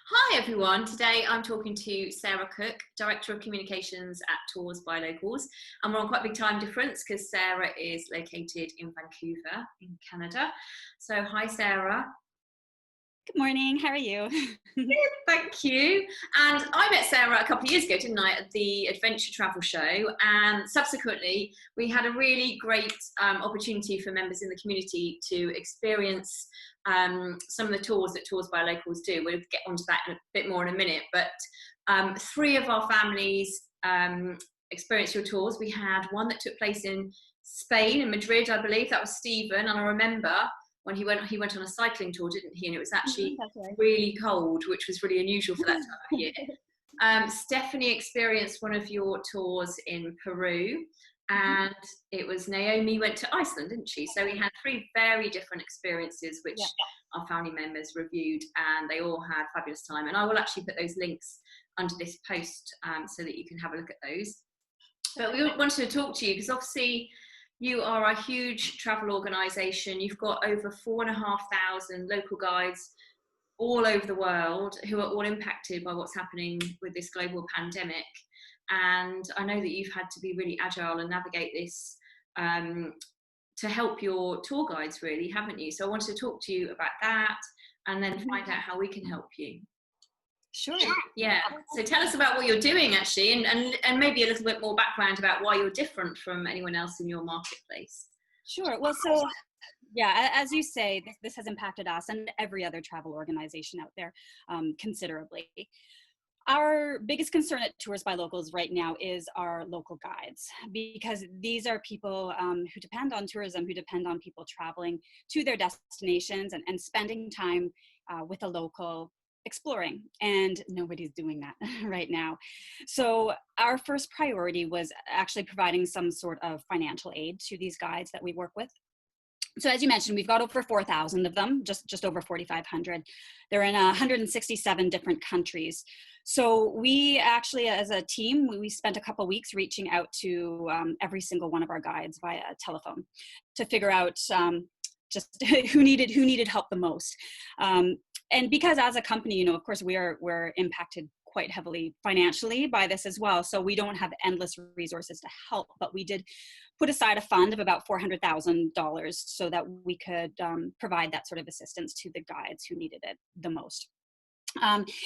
Hi everyone, today I'm talking to Sarah Cook, Director of Communications at Tours by Locals, and we're on quite a big time difference because Sarah is located in Vancouver in Canada. So hi Sarah. Good morning, how are you? Good, thank you. And I met Sarah a couple of years ago, didn't I, at the Adventure Travel Show, and subsequently we had a really great opportunity for members in the community to experience some of the tours that Tours by Locals do. We'll get onto that in a bit more in a minute, but three of our families experienced your tours. We had one that took place in Spain, in Madrid, I believe. That was Stephen, and I remember when he went on a cycling tour, didn't he? And it was actually really cold, which was really unusual for that time of year. Stephanie experienced one of your tours in Peru, and it was Naomi went to Iceland, didn't she? So we had three very different experiences, which our family members reviewed, and they all had fabulous time. And I will actually put those links under this post so that you can have a look at those. But we wanted to talk to you because obviously you are a huge travel organisation. You've got over 4,500 local guides all over the world who are all impacted by what's happening with this global pandemic. And I know that you've had to be really agile and navigate this to help your tour guides, really, haven't you? So I wanted to talk to you about that and then find out how we can help you. Sure. Yeah. So tell us about what you're doing actually, and maybe a little bit more background about why you're different from anyone else in your marketplace. Sure. Well, so yeah, as you say, this has impacted us and every other travel organization out there considerably. Our biggest concern at Tours by Locals right now is our local guides, because these are people who depend on tourism, who depend on people traveling to their destinations and spending time with a local exploring, and nobody's doing that right now. So our first priority was actually providing some sort of financial aid to these guides that we work with. So as you mentioned, we've got over 4,000 of them, just over 4,500. They're in 167 different countries. So we actually, as a team, we spent a couple weeks reaching out to every single one of our guides via telephone to figure out just who needed help the most. And because as a company, you know, of course, we're impacted quite heavily financially by this as well. So we don't have endless resources to help, but we did put aside a fund of about $400,000 so that we could provide that sort of assistance to the guides who needed it the most.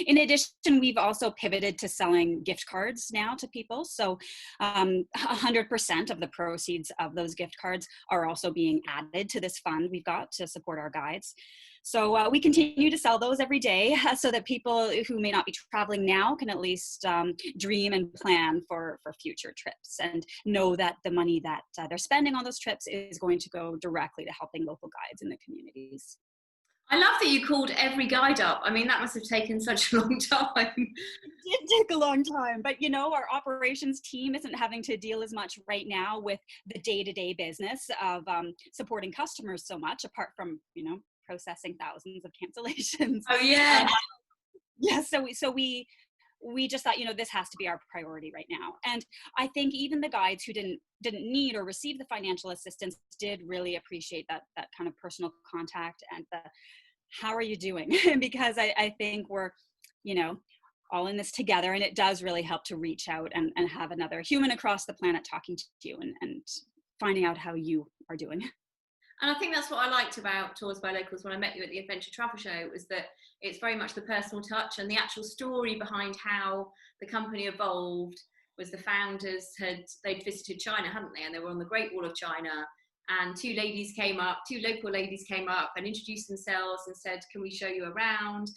In addition, we've also pivoted to selling gift cards now to people. So 100% of the proceeds of those gift cards are also being added to this fund we've got to support our guides. So we continue to sell those every day so that people who may not be traveling now can at least dream and plan for future trips and know that the money that they're spending on those trips is going to go directly to helping local guides in the communities. I love that you called every guide up. I mean, that must have taken such a long time. It did take a long time, but you know, our operations team isn't having to deal as much right now with the day-to-day business of supporting customers so much, apart from, you know, processing thousands of cancellations. Oh yeah. Yeah, so we just thought, you know, this has to be our priority right now. And I think even the guides who didn't need or receive the financial assistance did really appreciate that kind of personal contact and the how are you doing? Because I think we're, you know, all in this together, and it does really help to reach out and have another human across the planet talking to you and finding out how you are doing. And I think that's what I liked about Tours by Locals when I met you at the Adventure Travel Show, was that it's very much the personal touch, and the actual story behind how the company evolved was the founders they'd visited China, hadn't they? And they were on the Great Wall of China, and two local ladies came up and introduced themselves and said, can we show you around?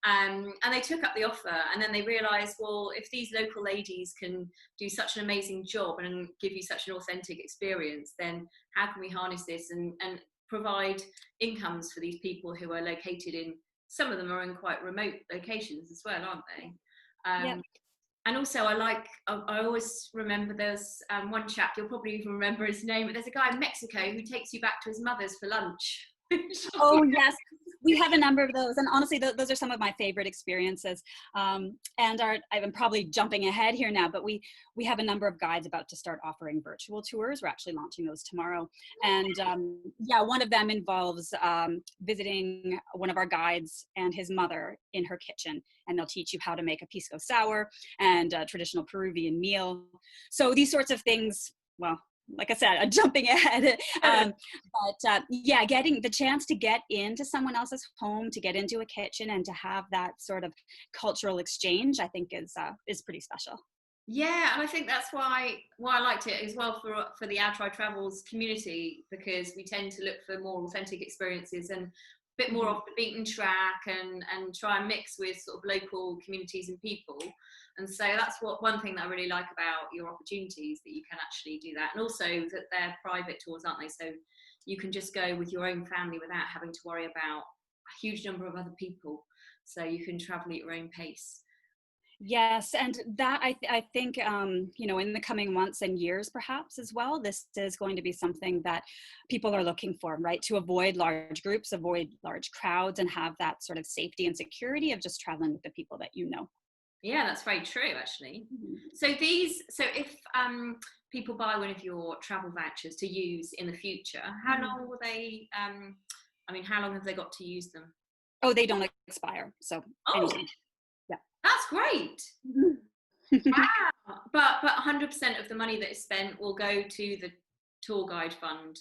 And they took up the offer, and then they realized, well, if these local ladies can do such an amazing job and give you such an authentic experience, then how can we harness this and provide incomes for these people who are located in, some of them are in quite remote locations as well, aren't they? Yep. And also I always remember there's one chap, you'll probably even remember his name, but there's a guy in Mexico who takes you back to his mother's for lunch. Oh yes, We have a number of those, and honestly, those are some of my favorite experiences. I'm probably jumping ahead here now, but we have a number of guides about to start offering virtual tours. We're actually launching those tomorrow, and yeah, one of them involves visiting one of our guides and his mother in her kitchen, and they'll teach you how to make a pisco sour and a traditional Peruvian meal. So these sorts of things, well, like I said, I'm jumping ahead. Yeah, getting the chance to get into someone else's home, to get into a kitchen, and to have that sort of cultural exchange, I think is pretty special. Yeah, and I think that's why I liked it as well for the Our Try Travels community, because we tend to look for more authentic experiences and a bit more off the beaten track, and try and mix with sort of local communities and people. And so that's one thing that I really like about your opportunities, that you can actually do that, and also that they're private tours, aren't they? So you can just go with your own family without having to worry about a huge number of other people. So you can travel at your own pace. Yes, and that I think you know, in the coming months and years, perhaps as well, this is going to be something that people are looking for, right? To avoid large groups, avoid large crowds, and have that sort of safety and security of just traveling with the people that you know. Yeah, that's very true, actually. So if people buy one of your travel vouchers to use in the future, how long will they? How long have they got to use them? Oh, they don't expire, so anytime. Yeah, that's great. Wow. But 100% of the money that is spent will go to the tour guide fund.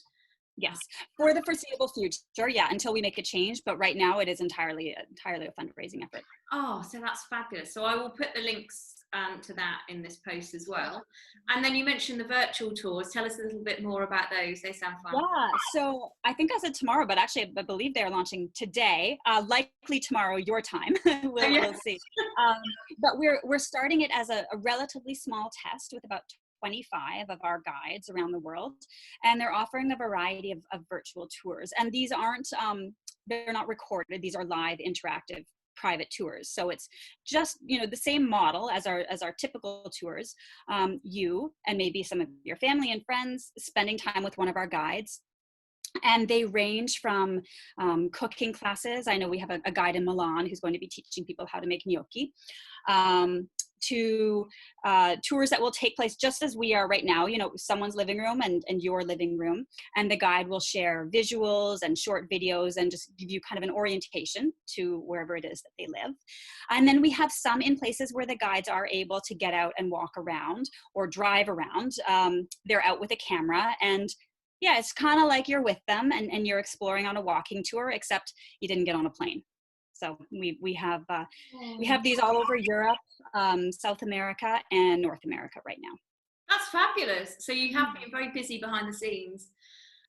Yes, for the foreseeable future, yeah, until we make a change. But right now, it is entirely a fundraising effort. Oh, so that's fabulous. So I will put the links to that in this post as well. And then you mentioned the virtual tours. Tell us a little bit more about those. They sound fun. Yeah, so I think I said tomorrow, but actually I believe they're launching today, likely tomorrow your time. We'll see. But we're starting it as a relatively small test with about 25 of our guides around the world, and they're offering a variety of virtual tours. And these aren't, they're not recorded. These are live, interactive, private tours. So it's just, you know, the same model as our typical tours. You and maybe some of your family and friends spending time with one of our guides. And they range from cooking classes. I know we have a guide in Milan who's going to be teaching people how to make gnocchi, to tours that will take place just as we are right now, you know, someone's living room and your living room. And the guide will share visuals and short videos and just give you kind of an orientation to wherever it is that they live. And then we have some in places where the guides are able to get out and walk around or drive around. They're out with a camera, and yeah, it's kind of like you're with them and you're exploring on a walking tour, except you didn't get on a plane. So we have these all over Europe, South America, and North America right now. That's fabulous. So you have been very busy behind the scenes,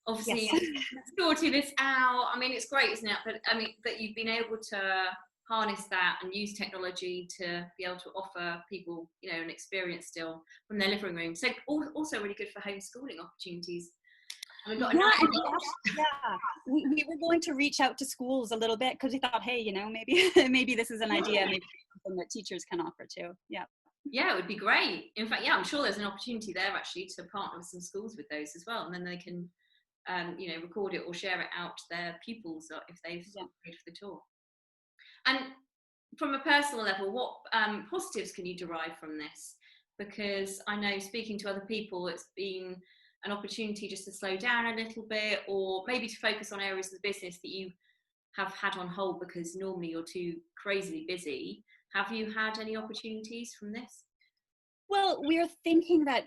obviously, yes. sorting this out. I mean, it's great, isn't it? But I mean, that you've been able to harness that and use technology to be able to offer people, you know, an experience still from their living room. So also really good for homeschooling opportunities. We were going to reach out to schools a little bit because we thought, hey, you know, maybe this is an idea, maybe something that teachers can offer too. Yeah, it would be great. In fact, yeah, I'm sure there's an opportunity there actually to partner with some schools with those as well, and then they can, you know, record it or share it out to their pupils if they've paid for the tour. And from a personal level, what positives can you derive from this? Because I know, speaking to other people, it's been an opportunity just to slow down a little bit, or maybe to focus on areas of the business that you have had on hold because normally you're too crazily busy. Have you had any opportunities from this? Well, we're thinking that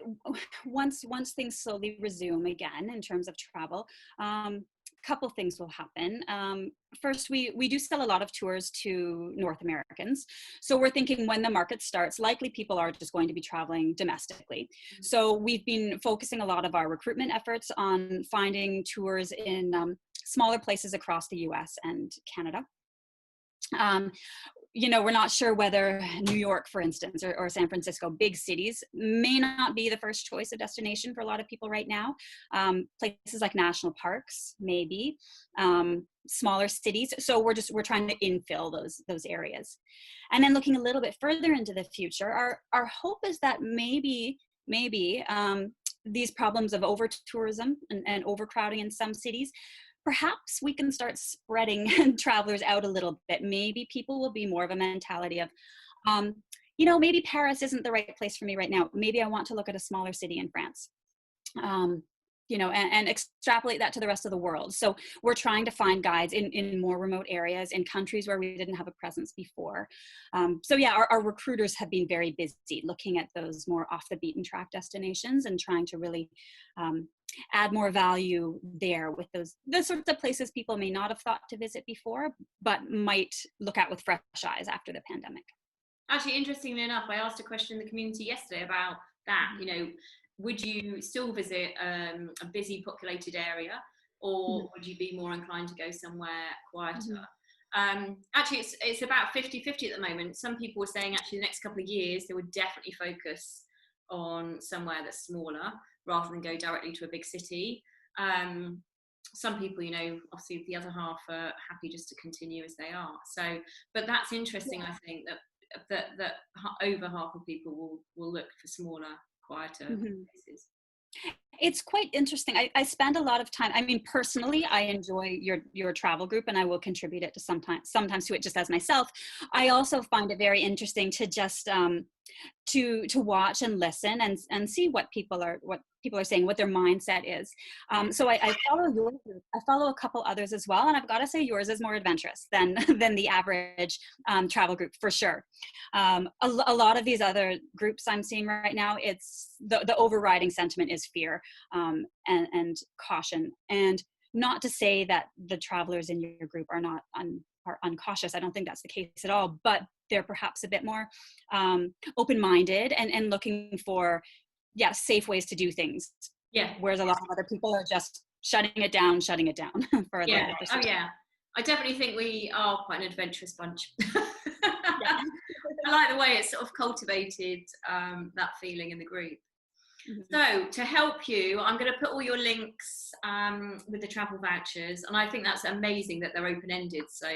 once things slowly resume again in terms of travel, couple things will happen. First, we do sell a lot of tours to North Americans. So we're thinking when the market starts, likely people are just going to be traveling domestically. So we've been focusing a lot of our recruitment efforts on finding tours in smaller places across the US and Canada. You know, we're not sure whether New York, for instance, or San Francisco, big cities, may not be the first choice of destination for a lot of people right now. Places like national parks, maybe, smaller cities. So we're trying to infill those areas. And then looking a little bit further into the future, our hope is that maybe these problems of over tourism and overcrowding in some cities perhaps we can start spreading travelers out a little bit. Maybe people will be more of a mentality of, maybe Paris isn't the right place for me right now. Maybe I want to look at a smaller city in France. And extrapolate that to the rest of the world. So we're trying to find guides in more remote areas, in countries where we didn't have a presence before. Our recruiters have been very busy looking at those more off the beaten track destinations and trying to really add more value there with the sorts of places people may not have thought to visit before, but might look at with fresh eyes after the pandemic. Actually, interestingly enough, I asked a question in the community yesterday about that, would you still visit a busy populated area, or would you be more inclined to go somewhere quieter? Actually, it's about 50-50 at the moment. Some people were saying actually the next couple of years they would definitely focus on somewhere that's smaller rather than go directly to a big city. Some people, obviously the other half are happy just to continue as they are. So, but that's interesting. I think that over half of people will look for smaller, quieter places. It's quite interesting. I spend a lot of time. I mean, personally, I enjoy your travel group, and I will contribute it to sometimes to it just as myself. I also find it very interesting to just to watch and listen and see what people are saying, what their mindset is. So I follow your group. I follow a couple others as well, and I've got to say yours is more adventurous than the average travel group for sure. A lot of these other groups I'm seeing right now, it's the overriding sentiment is fear and caution. And not to say that the travelers in your group are not are uncautious. I don't think that's the case at all, but they're perhaps a bit more open-minded and looking for safe ways to do things. Yeah. Whereas a lot of other people are just shutting it down for a little bit. Oh yeah. I definitely think we are quite an adventurous bunch. I like the way it's sort of cultivated that feeling in the group. So to help you, I'm going to put all your links with the travel vouchers, and I think that's amazing that they're open-ended, so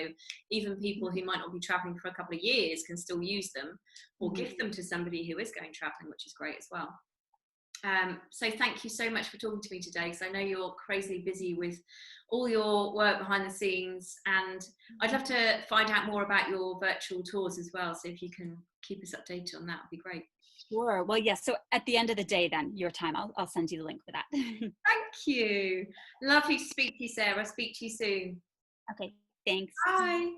even people who might not be traveling for a couple of years can still use them or gift them to somebody who is going traveling, which is great as well. So thank you so much for talking to me today, because I know you're crazily busy with all your work behind the scenes, and I'd love to find out more about your virtual tours as well, so if you can keep us updated on that, would be great. Sure. Well, yes. So at the end of the day, then your time, I'll send you the link for that. Thank you. Lovely to speak to you, Sarah. Speak to you soon. Okay. Thanks. Bye.